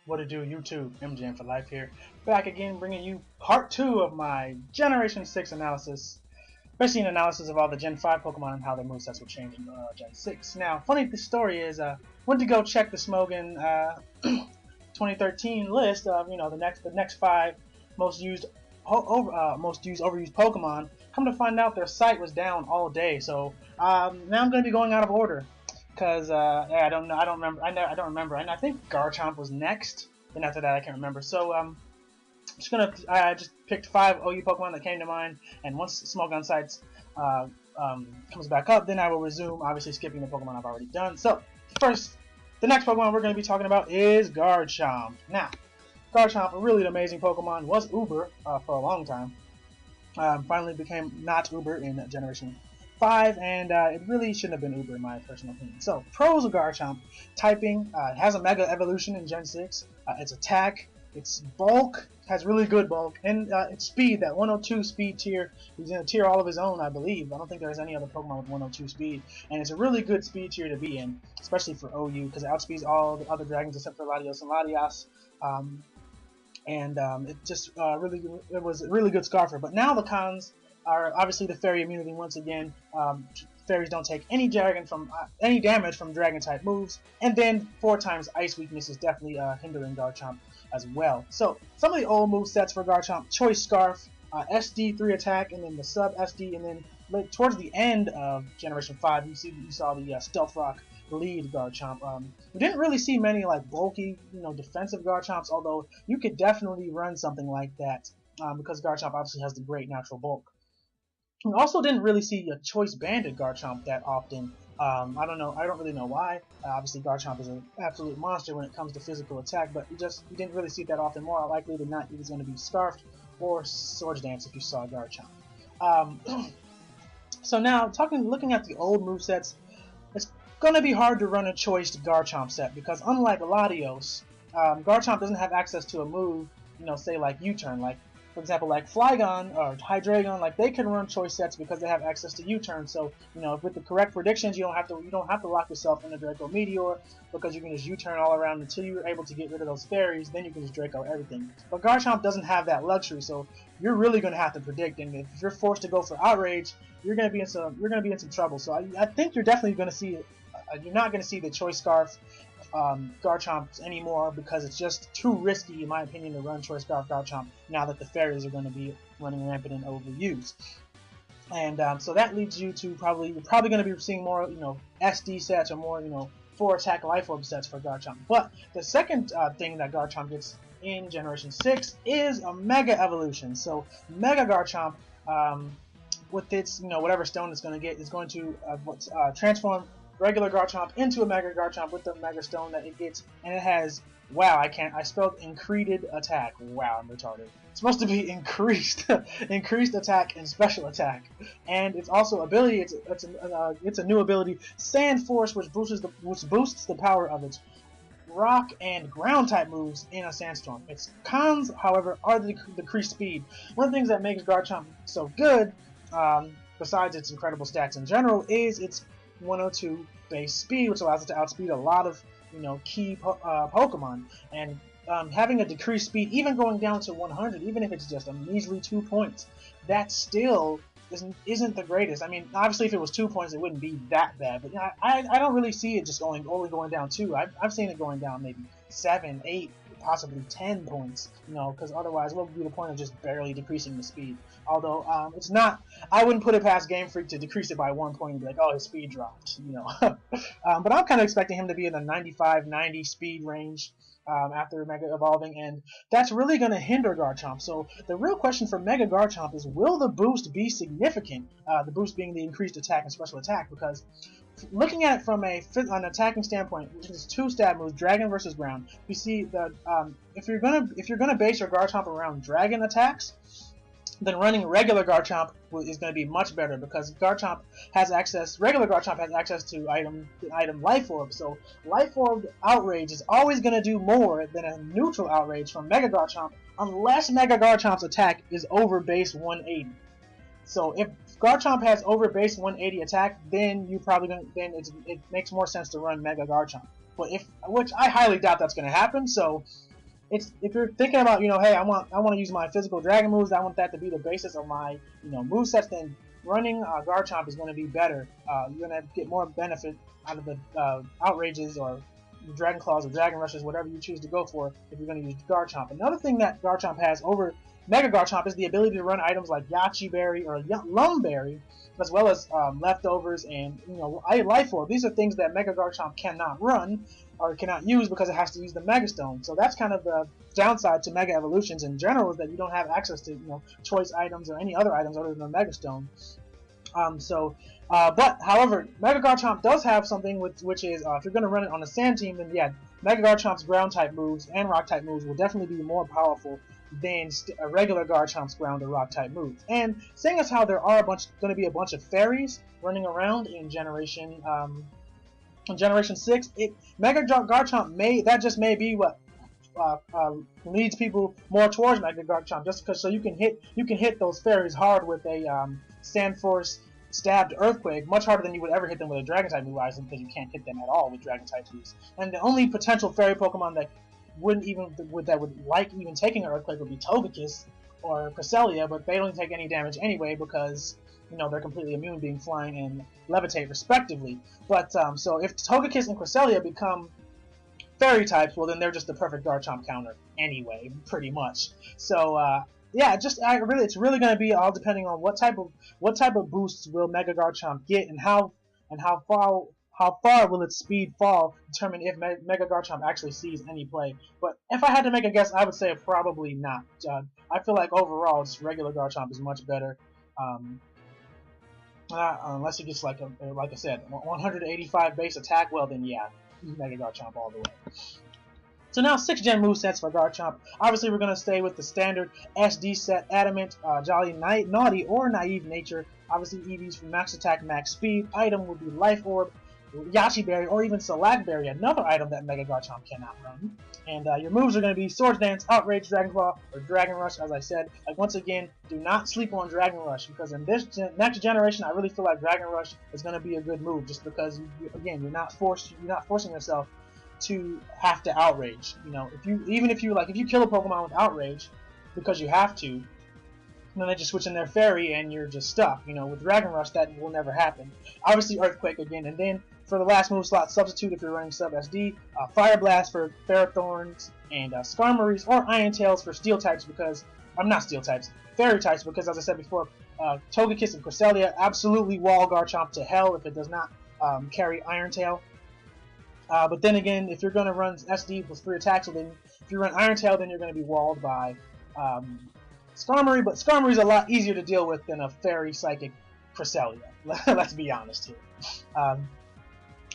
What to do, YouTube? MJM for life here. Back again, bringing you part 2 of my Generation 6 analysis. Especially an analysis of all the Gen 5 Pokemon and how their movesets will change in Gen 6. Now, funny the story is, went to go check the Smogon 2013 list of the next 5 most used overused Pokemon. Come to find out, their site was down all day. So now I'm going to be going out of order. Because yeah, I don't remember. I don't remember. And I think Garchomp was next. Then after that, I can't remember. So I just picked 5 OU Pokemon that came to mind. And once Smogon Sites comes back up, then I will resume. Obviously, skipping the Pokemon I've already done. So first, the next Pokemon we're going to be talking about is Garchomp. Now, Garchomp, a really amazing Pokemon, was Uber for a long time. Finally became not Uber in Generation 5, and it really shouldn't have been Uber in my personal opinion. So, pros of Garchomp: typing, it has a Mega Evolution in Gen 6, its attack, its bulk, has really good bulk, and its speed, that 102 speed tier, he's in a tier all of his own, I believe. I don't think there's any other Pokemon with 102 speed, and it's a really good speed tier to be in, especially for OU, because it outspeeds all the other dragons except for Latios and Latias. It just it was a really good Scarfer. But now the cons are obviously the Fairy immunity once again. Fairies don't take any damage from Dragon type moves, and then 4 times Ice weakness is definitely hindering Garchomp as well. So some of the old move sets for Garchomp: Choice Scarf, SD 3 attack, and then the sub SD, and then towards the end of Generation 5, you saw the Stealth Rock lead Garchomp. We didn't really see many like bulky, defensive Garchomps, although you could definitely run something like that because Garchomp obviously has the great natural bulk. We also didn't really see a Choice Banded Garchomp that often. I don't really know why. Obviously, Garchomp is an absolute monster when it comes to physical attack, but you didn't really see it that often. More likely than not, it was going to be Scarfed or Swords Dance if you saw Garchomp. So now, looking at the old movesets, it's going to be hard to run a choiced Garchomp set because unlike Latios, Garchomp doesn't have access to a move, say like U-turn, like for example like Flygon or Hydreigon, like they can run choice sets because they have access to U-turn. So with the correct predictions, you don't have to lock yourself in a Draco Meteor because you can just U-turn all around until you're able to get rid of those fairies. Then you can just Draco everything. But Garchomp doesn't have that luxury, so you're really going to have to predict. And if you're forced to go for Outrage, you're going to be in some trouble. So I think you're definitely going to see it. You're not going to see the Choice Scarf Garchomp anymore because it's just too risky, in my opinion, to run Choice Scarf Garchomp now that the fairies are going to be running rampant and overused. And so that leads you to you're probably going to be seeing more, SD sets or more, 4 attack Life Orb sets for Garchomp. But the second thing that Garchomp gets in Generation 6 is a Mega Evolution. So Mega Garchomp, with its, whatever stone it's going to get, is going to transform regular Garchomp into a Mega Garchomp with the Mega Stone that it gets, and it has, I spelled increased attack. Wow, I'm retarded. It's supposed to be increased attack and special attack, and it's also ability. It's a new ability, Sand Force, which boosts the power of its rock and ground type moves in a sandstorm. Its cons, however, are the decreased speed. One of the things that makes Garchomp so good, besides its incredible stats in general, is its 102 base speed, which allows it to outspeed a lot of key Pokemon. And having a decreased speed, even going down to 100, even if it's just a measly 2 points, that still isn't the greatest. I mean, obviously, if it was 2 points, it wouldn't be that bad. But I don't really see it just only going down 2. I've seen it going down maybe 7, 8, possibly 10 points. Because otherwise, what would be the point of just barely decreasing the speed? Although it's not, I wouldn't put it past Game Freak to decrease it by 1 point and be like, oh, his speed dropped. But I'm kind of expecting him to be in the 95, 90 speed range. After Mega Evolving, and that's really going to hinder Garchomp. So the real question for Mega Garchomp is, will the boost be significant? The boost being the increased attack and special attack, because looking at it from an attacking standpoint, which is 2 stat moves, Dragon versus Ground, we see that if you're gonna base your Garchomp around Dragon attacks, then running regular Garchomp is going to be much better because regular Garchomp has access to item Life Orb. So Life Orb Outrage is always going to do more than a neutral Outrage from Mega Garchomp unless Mega Garchomp's attack is over base 180. So if Garchomp has over base 180 attack, then it makes more sense to run Mega Garchomp. Which I highly doubt that's going to happen. So if you're thinking about, hey, I want to use my physical dragon moves, I want that to be the basis of my movesets, then running Garchomp is going to be better. You're going to get more benefit out of the outrages or Dragon Claws or Dragon Rushes, whatever you choose to go for, if you're going to use Garchomp. Another thing that Garchomp has over Mega Garchomp is the ability to run items like Yachi Berry or Lum Berry, as well as leftovers and Life Orb. These are things that Mega Garchomp cannot run or cannot use because it has to use the Mega Stone. So that's kind of the downside to Mega Evolutions in general, is that you don't have access to choice items or any other items other than the Mega Stone. But however, Mega Garchomp does have something which is if you're going to run it on a Sand team, then yeah, Mega Garchomp's Ground type moves and Rock type moves will definitely be more powerful than a regular Garchomp's Ground or Rock type moves. And seeing as how there are going to be a bunch of fairies running around in Generation 6, Mega Garchomp may be what leads people more towards Mega Garchomp, just because you can hit those fairies hard with a Sand Force stabbed Earthquake, much harder than you would ever hit them with a Dragon type move, because you can't hit them at all with Dragon type moves. And the only potential fairy Pokemon that would like even taking an Earthquake would be Togekiss or Cresselia, but they don't take any damage anyway because they're completely immune, being Flying and Levitate respectively. But so if Togekiss and Cresselia become fairy types, well then they're just the perfect Garchomp counter anyway, pretty much. So yeah, it's really going to be all depending on what type of boosts will Mega Garchomp get, and how far will its speed fall, determine if Mega Garchomp actually sees any play. But if I had to make a guess, I would say probably not. I feel like overall, just regular Garchomp is much better. Unless it gets like I said, 185 base attack, well then yeah, Mega Garchomp all the way. So now 6th Gen movesets for Garchomp. Obviously we're going to stay with the standard SD set, Adamant, Jolly Naughty, or Naive Nature. Obviously EVs for max attack, max speed. Item would be Life Orb, Yachi Berry, or even Select Berry, another item that Mega Garchomp cannot run. And your moves are going to be Swords Dance, Outrage, Dragon Claw, or Dragon Rush, as I said. Like, once again, do not sleep on Dragon Rush, because in this next generation, I really feel like Dragon Rush is going to be a good move, just because, again, you're not forcing yourself to have to outrage. If you kill a Pokemon with outrage because you have to, then they just switch in their fairy and you're just stuck. With Dragon Rush that will never happen. Obviously Earthquake again, and then for the last move slot, substitute if you're running sub SD, Fire Blast for Ferrothorns and Skarmories, or Iron Tails for Steel types, because I'm not Steel types, Fairy types, because as I said before, Togekiss and Cresselia absolutely wall Garchomp to hell if it does not carry Iron Tail. But then again, if you're going to run SD with 3 attacks, well then if you run Iron Tail, then you're going to be walled by Skarmory, but Skarmory's a lot easier to deal with than a Fairy Psychic Cresselia. Let's be honest here.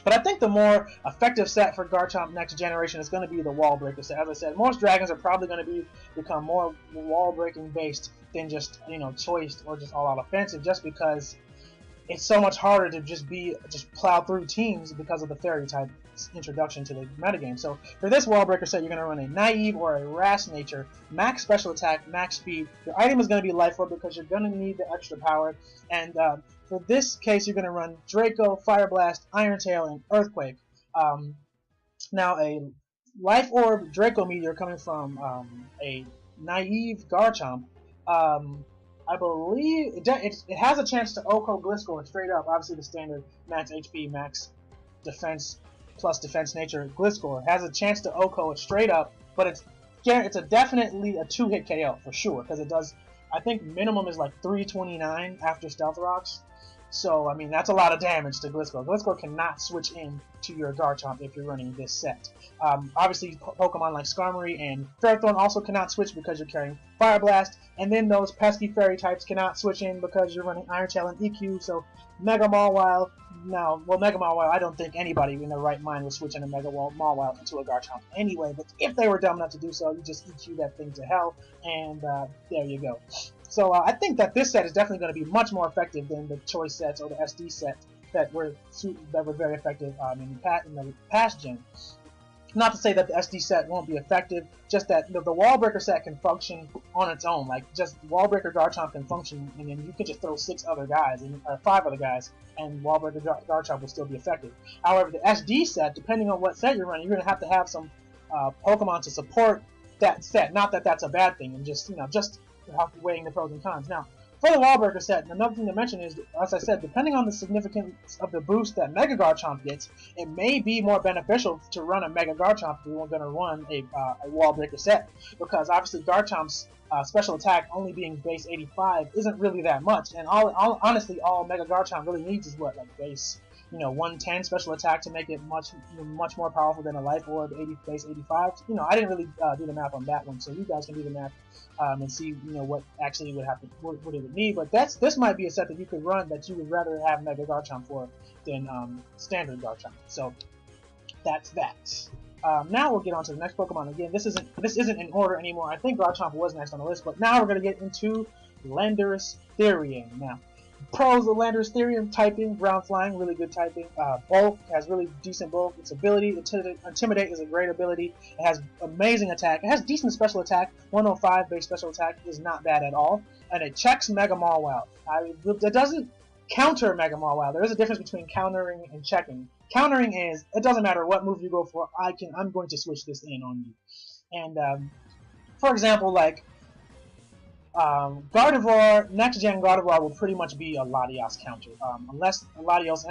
But I think the more effective set for Garchomp next generation is going to be the Wall Breaker set. As I said, most dragons are probably going to become more wall breaking based than just choice or just all out offensive, just because it's so much harder to just plow through teams because of the Fairy type introduction to the metagame. So for this Wall Breaker set, you're going to run a Naive or a Rash Nature, max special attack, max speed. Your item is going to be Life Orb because you're going to need the extra power. And for this case, you're going to run Draco, Fire Blast, Iron Tail, and Earthquake. Now a Life Orb Draco Meteor coming from a Naive Garchomp, I believe it has a chance to OHKO Gliscor straight up. Obviously the standard max HP, max defense plus defense nature Gliscor has a chance to OHKO it straight up, but it's definitely a 2-hit KO for sure, because it does, I think minimum is like 329 after Stealth Rocks. So I mean that's a lot of damage to Gliscor. Gliscor cannot switch in to your Garchomp if you're running this set. Obviously Pokemon like Skarmory and Ferrothorn also cannot switch because you're carrying Fire Blast, and then those pesky Fairy types cannot switch in because you're running Iron Tail and EQ. So Mega Mawile, Mega Mawile, I don't think anybody in their right mind would switch in a Mega Mawile into a Garchomp anyway, but if they were dumb enough to do so, you just EQ that thing to hell, and there you go. So I think that this set is definitely going to be much more effective than the choice sets or the SD set that were very effective in the past gen. Not to say that the SD set won't be effective, just that the Wall Breaker set can function on its own. Like, just Wall Breaker Garchomp can function, and then you can just throw 5 other guys, and Wall Breaker Garchomp will still be effective. However, the SD set, depending on what set you're running, you're going to have some Pokemon to support that set. Not that that's a bad thing, and just just weighing the pros and cons. Now, for the Wall Breaker set, another thing to mention is, as I said, depending on the significance of the boost that Mega Garchomp gets, it may be more beneficial to run a Mega Garchomp if you're going to run a Wall Breaker set, because obviously Garchomp's special attack only being base 85 isn't really that much, and honestly, all Mega Garchomp really needs is what, like base 110 special attack to make it much more powerful than a Life Orb base 85. I didn't really do the math on that one, so you guys can do the math and see what actually would happen, what it would need. But this might be a set that you could run that you would rather have Mega Garchomp for than standard Garchomp. So that's that. Now we'll get on to the next Pokemon. Again, this isn't in order anymore. I think Garchomp was next on the list, but now we're gonna get into Landorus Therian. Now, pros of Landorus Therian: typing, ground flying, really good typing. Bulk, has really decent bulk. Its ability, Intimidate, is a great ability. It has amazing attack. It has decent special attack. 105 base special attack is not bad at all. And it checks Mega Mawile. It doesn't counter Mega Mawile. There is a difference between countering and checking. Countering is, it doesn't matter what move you go for, I'm going to switch this in on you. And for example, like Gardevoir, next gen Gardevoir will pretty much be a Latios counter, unless Latios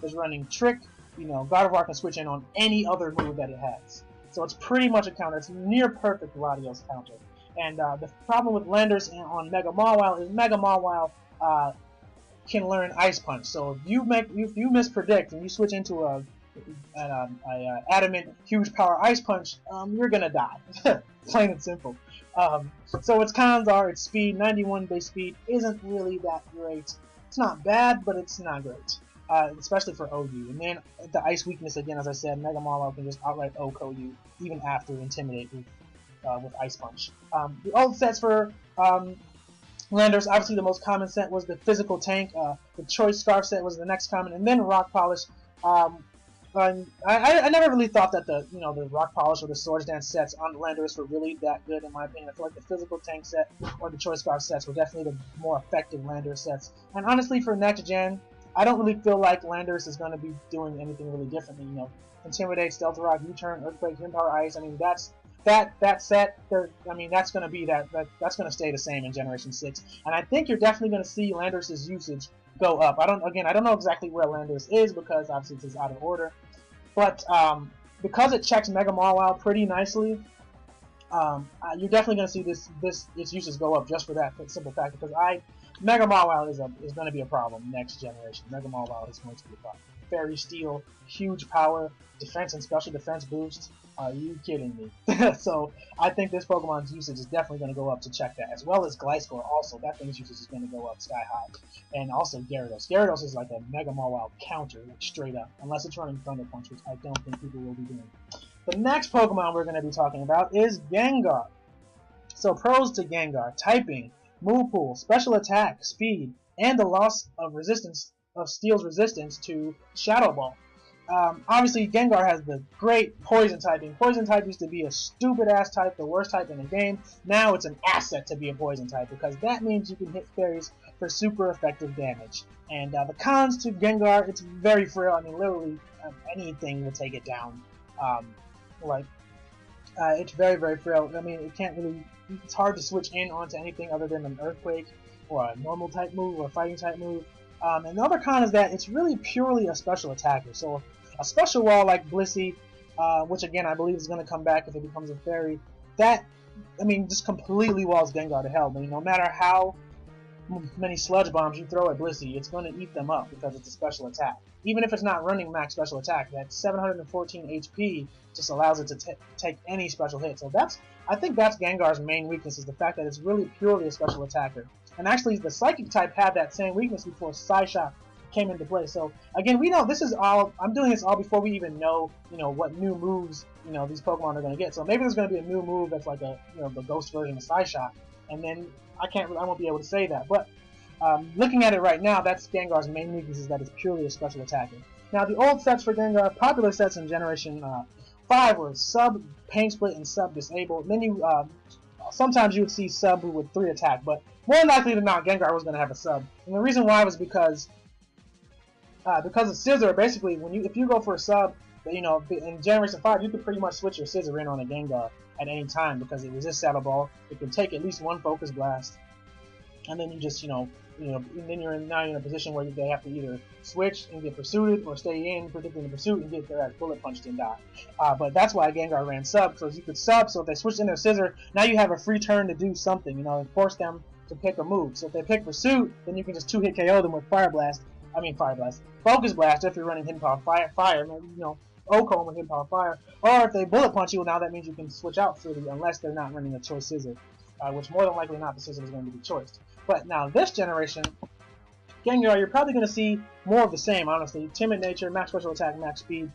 is running Trick. Gardevoir can switch in on any other move that it has, so it's pretty much a counter. It's near perfect Latios counter. And the problem with Landorus on Mega Mawile is Mega Mawile can learn Ice Punch. So if you mispredict and you switch into a adamant huge power Ice Punch, you're gonna die. Plain and simple. So its cons are its speed. 91 base speed isn't really that great. It's not bad, but it's not great, especially for OU. And then the ice weakness, again, as I said, Mega Mawile can just outright OHKO you even after Intimidate with Ice Punch. The old sets for Landorus, obviously the most common set was the Physical Tank. The Choice Scarf set was the next common, and then Rock Polish. I never really thought that the Rock Polish or the Swords Dance sets on Landorus were really that good, in my opinion. I feel like the Physical Tank set or the Choice Scarf sets were definitely the more effective Landorus sets. And honestly, for next gen, I don't really feel like Landorus is going to be doing anything really differently. Intimidate, Stealth Rock, U-Turn, Earthquake, Wind Power, Ice. I mean, that set. That's going to be that's going to stay the same in Generation 6. And I think you're definitely going to see Landorus's usage go up. I don't know exactly where Landorus is, because obviously it's out of order. But because it checks Mega Mawile pretty nicely, you're definitely going to see its usage go up just for that simple fact. Because Mega Mawile is going to be a problem next generation. Mega Mawile is going to be a problem. Fairy Steel, huge power, defense and special defense boost. Are you kidding me? So I think this Pokemon's usage is definitely going to go up to check that, as well as Gliscor also. That thing's usage is going to go up sky high. And also Gyarados. Gyarados is like a Mega Mawile counter, like straight up, unless it's running Thunder Punch, which I don't think people will be doing. The next Pokemon we're going to be talking about is Gengar. So pros to Gengar: typing, move pool, special attack, speed, and the loss of Steel's resistance to Shadow Ball. Obviously, Gengar has the great Poison typing. Poison type used to be a stupid-ass type, the worst type in the game. Now it's an asset to be a Poison type, because that means you can hit fairies for super effective damage. And the cons to Gengar: it's very frail. I mean, literally anything will take it down. It's very, very frail. I mean, it's hard to switch in onto anything other than an Earthquake or a normal type move or a fighting type move. And the other con is that it's really purely a special attacker. So a special wall like Blissey, which again I believe is going to come back if it becomes a fairy, just completely walls Gengar to hell. I mean, no matter how many Sludge Bombs you throw at Blissey, it's going to eat them up because it's a special attack. Even if it's not running max special attack, that 714 HP just allows it to take any special hit. So I think that's Gengar's main weakness, is the fact that it's really purely a special attacker. And actually, the Psychic type had that same weakness before Psyshock came into play. So again, we know this is all. I'm doing this all before we even know, what new moves, these Pokemon are going to get. So maybe there's going to be a new move that's like the Ghost version of Psyshock, and then I won't be able to say that. But looking at it right now, that's Gengar's main weakness, is that it's purely a special attacker. Now, the old sets for Gengar, popular sets in Generation 5 were Sub, Pain Split, and Sub Disable. Then sometimes you would see Sub with 3 attack, but more likely than not, Gengar was going to have a Sub. And the reason why was because of Scizor. Basically, if you go for a Sub, you know, in Generation 5, you could pretty much switch your Scissor in on a Gengar at any time because it resists Shadow Ball. It can take at least one Focus Blast, and then you just, and then now you're in a position where they have to either switch and get pursued or stay in, predicting the pursuit, and get their ass bullet punched and die. But that's why Gengar ran sub, because you could sub, so if they switched in their Scissor, now you have a free turn to do something, and force them to pick a move. So if they pick pursuit, then you can just 2-hit KO them with Fire Blast, Focus Blast if you're running Hidden Power Fire, maybe, Ocone with Hidden Power Fire, or if they bullet punch you, now that means you can switch out freely unless they're not running a choice Scissor, which more than likely not, the Scissor is going to be choiced. But now this generation, Gengar, you're probably going to see more of the same, honestly. Timid Nature, Max Special Attack, Max Speed,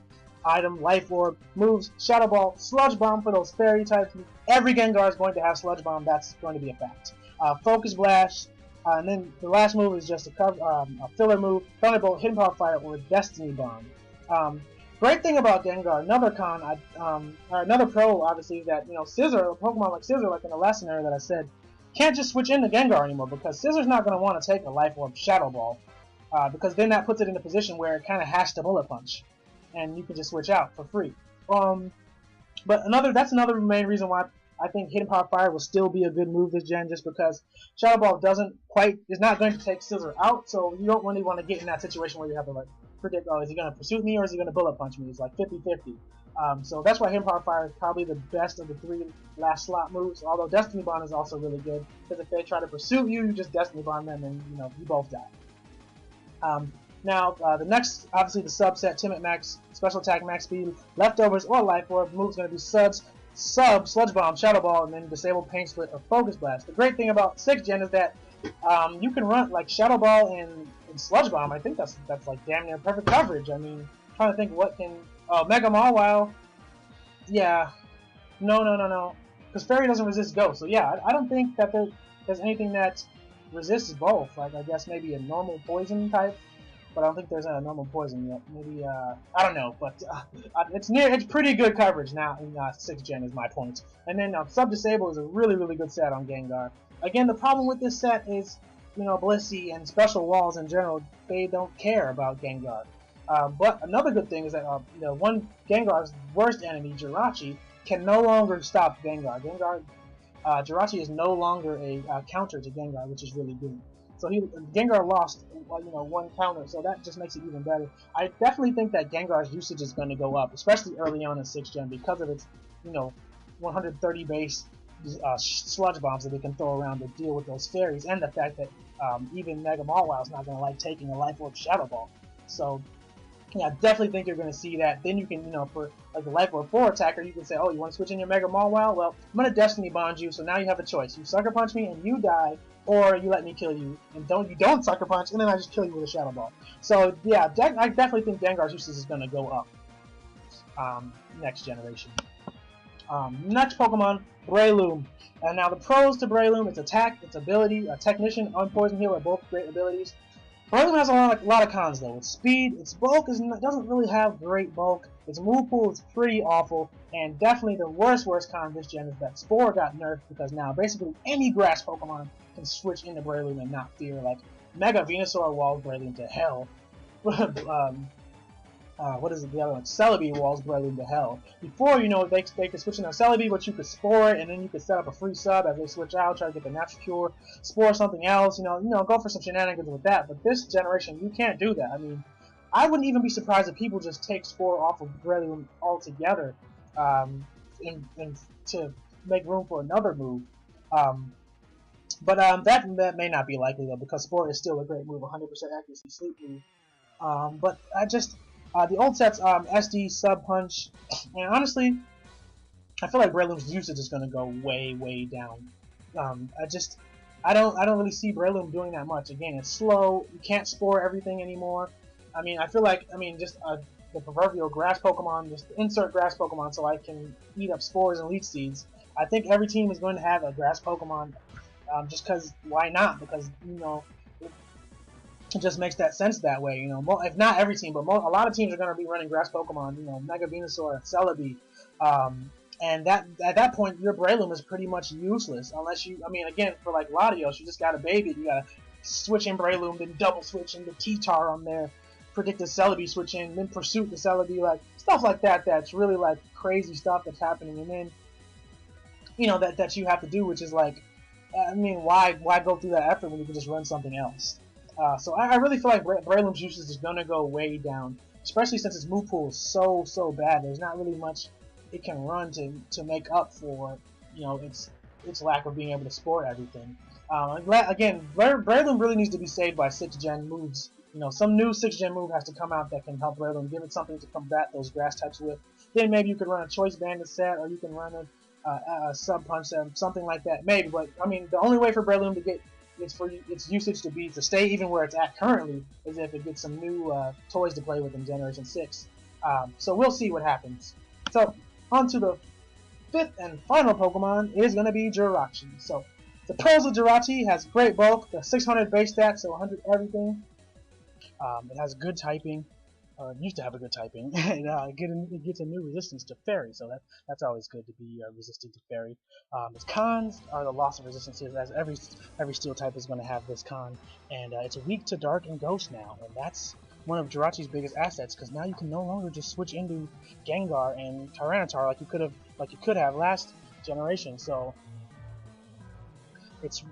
Item, Life Orb, moves, Shadow Ball, Sludge Bomb for those Fairy types. Every Gengar is going to have Sludge Bomb, that's going to be a fact. Focus Blast, and then the last move is just a filler move, Thunderbolt, Hidden Power Fire, or Destiny Bomb. Great thing about Gengar, another con, or another pro, obviously, is that, Scissor, a Pokemon like Scissor, like in the last scenario that I said, can't just switch into Gengar anymore because Scissor's not going to want to take a Life Orb Shadow Ball because then that puts it in a position where it kind of has to Bullet Punch, and you can just switch out for free. But that's another main reason why I think Hidden Power Fire will still be a good move this gen, just because Shadow Ball is not going to take Scissor out, so you don't really want to get in that situation where you have to predict, oh, is he going to pursue me or is he going to Bullet Punch me? It's like 50-50. So that's why Hidden Power Fire is probably the best of the 3 last slot moves, although Destiny Bond is also really good, because if they try to pursue you, you just Destiny Bond them and, you both die. Now, the next, obviously the subset, Timid Max, Special Attack, Max Speed, Leftovers, or Life Orb, move's going to be Sludge Bomb, Shadow Ball, and then Disable Pain Split or Focus Blast. The great thing about 6th Gen is that you can run, like, Shadow Ball and Sludge Bomb. I think that's like damn near perfect coverage. I mean, I'm trying to think what can... Oh, Mega Mawile. Yeah. No. Because Fairy doesn't resist Ghost. So yeah, I don't think that there's anything that resists both. Like, I guess maybe a normal poison type. But I don't think there's a normal poison yet. Maybe, I don't know. But it's pretty good coverage now in 6th Gen is my point. And then Sub-Disable is a really, really good set on Gengar. Again, the problem with this set is, Blissey and Special Walls in general, they don't care about Gengar. But another good thing is that one Gengar's worst enemy, Jirachi, can no longer stop Gengar. Jirachi is no longer a counter to Gengar, which is really good. So Gengar lost, one counter, so that just makes it even better. I definitely think that Gengar's usage is going to go up, especially early on in 6th Gen, because of its, 130 base Sludge Bombs that they can throw around to deal with those fairies, and the fact that even Mega Mawile is not going to like taking a Life Orb Shadow Ball. So yeah, I definitely think you're going to see that. Then you can, for like the Life Orb 4 attacker, you can say, oh, you want to switch in your Mega Mawile? Well, I'm going to Destiny Bond you, so now you have a choice. You Sucker Punch me and you die, or you let me kill you, and you don't Sucker Punch, and then I just kill you with a Shadow Ball. So yeah, I definitely think Gengar's usage is going to go up next generation. Next Pokemon, Breloom. And now the pros to Breloom, its attack, its ability, Technician, Unpoison Heal are both great abilities. Breloom has a lot of cons though. Its speed, its bulk doesn't really have great bulk. Its move pool is pretty awful, and definitely the worst con this gen is that Spore got nerfed, because now basically any grass Pokemon can switch into Breloom and not fear. Like Mega Venusaur walls Breloom to hell. What is it, the other one? Celebi walls Breloom to hell. Before, they could switch into Celebi, but you could Spore it, and then you could set up a free sub as they switch out, try to get the natural cure, Spore something else, go for some shenanigans with that. But this generation, you can't do that. I mean, I wouldn't even be surprised if people just take Spore off of Breloom altogether, to make room for another move. But that may not be likely though, because Spore is still a great move, 100% accuracy sleep move. But the old sets, SD, Sub Punch, and honestly, I feel like Breloom's usage is going to go way, way down. I don't really see Breloom doing that much. Again, it's slow. You can't Spore everything anymore. I mean, I feel like, just the proverbial grass Pokemon, just insert grass Pokemon so I can eat up Spores and Leech Seeds. I think every team is going to have a grass Pokemon, just because, why not? Because, it just makes that sense that way, if not every team, but a lot of teams are going to be running grass Pokemon, Mega Venusaur, Celebi, and at that point, your Breloom is pretty much useless, unless you, again, for like Latios, you just got to baby it, you got to switch in Breloom, then double switch into T-Tar on there, predict a Celebi switch in, then Pursuit the Celebi, like stuff like that. That's really like crazy stuff that's happening, and then that you have to do, which is like, I mean, why go through that effort when you can just run something else? So I really feel like Breloom's usage is gonna go way down, especially since its move pool is so bad. There's not really much it can run to make up for its lack of being able to sport everything. Again, Breloom really needs to be saved by 6th gen moves. Some new 6th gen move has to come out that can help Breloom, give it something to combat those grass types with. Then maybe you could run a Choice Bandit set, or you can run a Sub Punch set, something like that, maybe. But I mean, the only way for Breloom to get its usage to stay even where it's at currently is if it gets some new toys to play with in Generation 6. So we'll see what happens. So on to the 5th and final Pokemon is going to be Jirachi. So the pros of Jirachi has great bulk, the 600 base stats, so 100 everything. It has good typing. It used to have a good typing. It gets a new resistance to Fairy, so that's always good to be resistant to Fairy. Its cons are the loss of resistances, as every Steel type is going to have this con, and it's weak to Dark and Ghost now, and that's one of Jirachi's biggest assets, because now you can no longer just switch into Gengar and Tyranitar like you could have last generation. So it's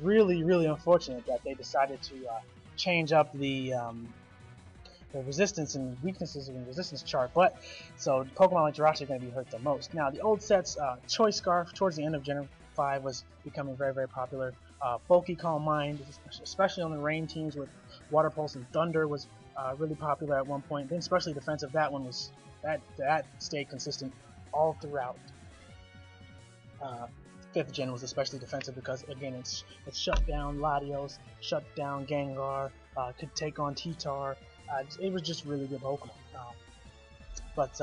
really unfortunate that they decided to change up the resistance and weaknesses in the resistance chart, but so Pokemon like Jirachi are going to be hurt the most. Now the old sets, Choice Scarf towards the end of Gen 5 was becoming very popular. Bulky Calm Mind, especially on the rain teams with Water Pulse and Thunder, was really popular at one point. Then especially defensive, that stayed consistent all throughout. 5th gen was especially defensive because again it's shut down Latios, shut down Gengar, could take on T-Tar. It was just really good Pokemon. But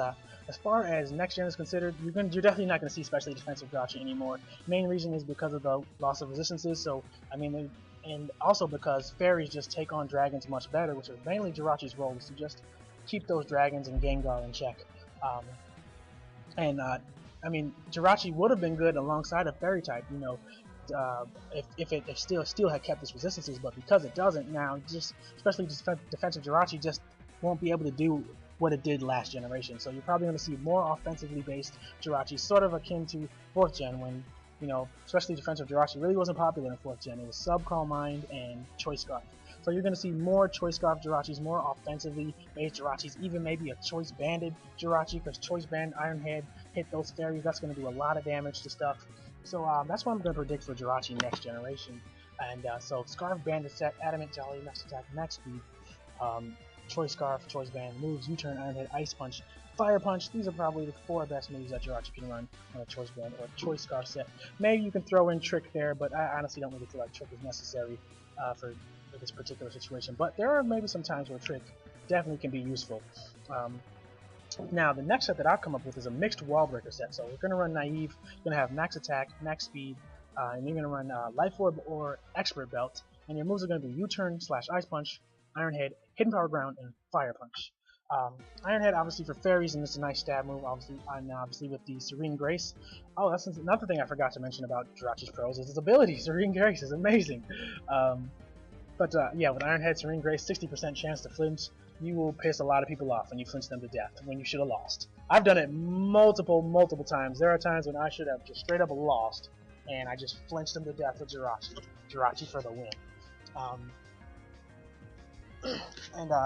as far as next gen is considered, you're definitely not going to see specially defensive Jirachi anymore. Main reason is because of the loss of resistances. So I mean, and also because fairies just take on dragons much better, which is mainly Jirachi's role, is to just keep those dragons and Gengar in check. I mean, Jirachi would have been good alongside a fairy type, if it still had kept its resistances, but because it doesn't now, especially defensive Jirachi just won't be able to do what it did last generation. So you're probably going to see more offensively based Jirachi, sort of akin to 4th gen, when especially defensive Jirachi really wasn't popular in 4th gen. It was Sub Calm Mind and Choice Scarf. So you're going to see more Choice Scarf Jirachis, more offensively based Jirachis, even maybe a Choice Banded Jirachi, because Choice Band Iron Head hit those fairies. That's going to do a lot of damage to stuff. So that's what I'm going to predict for Jirachi next generation. And so Scarf Banded set, Adamant Jolly, Max Attack, Max Speed, Choice Scarf, Choice Band, moves, U-Turn, Iron Head, Ice Punch, Fire Punch. These are probably the 4 best moves that Jirachi can run on a Choice Band or Choice Scarf set. Maybe you can throw in Trick there, but I honestly don't really feel like Trick is necessary for this particular situation. But there are maybe some times where Trick definitely can be useful. Now, the next set that I've come up with is a mixed Wall Breaker set. So we're going to run Naive, you're going to have Max Attack, Max Speed, and you're going to run Life Orb or Expert Belt, and your moves are going to be U-Turn / Ice Punch, Iron Head, Hidden Power Ground, and Fire Punch. Iron Head obviously for fairies, and it's a nice stab move, obviously with the Serene Grace. Oh, that's another thing I forgot to mention about Jirachi's pros is his ability. Serene Grace is amazing. Yeah, with Iron Head, Serene Grace, 60% chance to flinch. You will piss a lot of people off when you flinch them to death when you should have lost. I've done it multiple times. There are times when I should have just straight up lost, and I just flinched them to death with Jirachi. Jirachi for the win.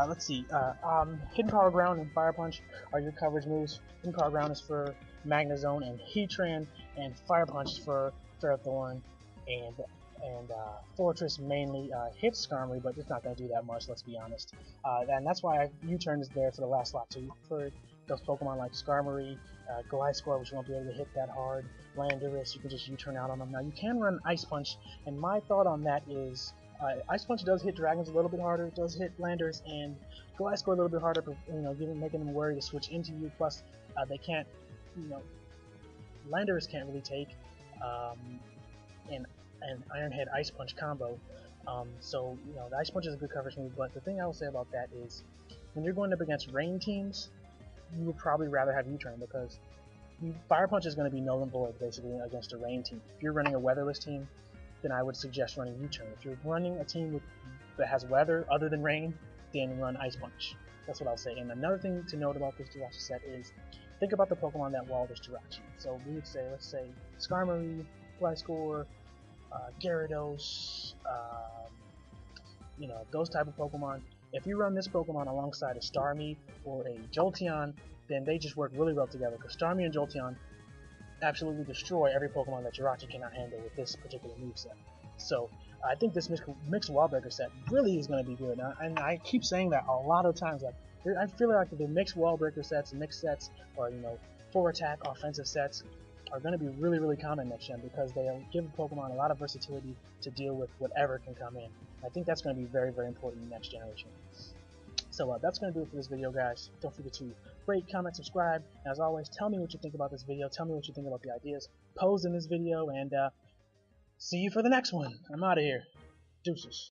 Let's see. Hidden Power Ground and Fire Punch are your coverage moves. Hidden Power Ground is for Magnezone and Heatran, and Fire Punch is for Ferrothorn and Fortress mainly hits Skarmory, but it's not going to do that much, let's be honest. And that's why U-Turn is there for the last slot too. For those Pokemon like Skarmory, Gliscor, which won't be able to hit that hard, Landorus, you can just U-Turn out on them. Now you can run Ice Punch, and my thought on that is Ice Punch does hit Dragons a little bit harder, it does hit Landorus and Gliscor a little bit harder, making them worry to switch into you. Plus, they can't, Landorus can't really take an Iron Head Ice Punch combo. So the Ice Punch is a good coverage move, but the thing I will say about that is when you're going up against rain teams, you would probably rather have U-Turn, because Fire Punch is going to be null and void basically against a rain team. If you're running a weatherless team, then I would suggest running U-Turn. If you're running a team that has weather other than rain, then run Ice Punch. That's what I'll say. And another thing to note about this Jirachi set is think about the Pokemon that wall this Jirachi. So we would say, let's say, Skarmory, Gliscor, Gyarados, those type of Pokemon. If you run this Pokemon alongside a Starmie or a Jolteon, then they just work really well together, because Starmie and Jolteon absolutely destroy every Pokemon that Jirachi cannot handle with this particular moveset. So I think this mixed wall breaker set really is going to be good, and I keep saying that a lot of times. Like, I feel like the mixed wall breaker sets, mixed sets, or full attack offensive sets are going to be really, really common next gen, because they give Pokemon a lot of versatility to deal with whatever can come in. I think that's going to be very, very important in next generation. So that's going to do it for this video, guys. Don't forget to rate, comment, subscribe, and as always, tell me what you think about this video, tell me what you think about the ideas posed in this video, and see you for the next one. I'm out of here. Deuces.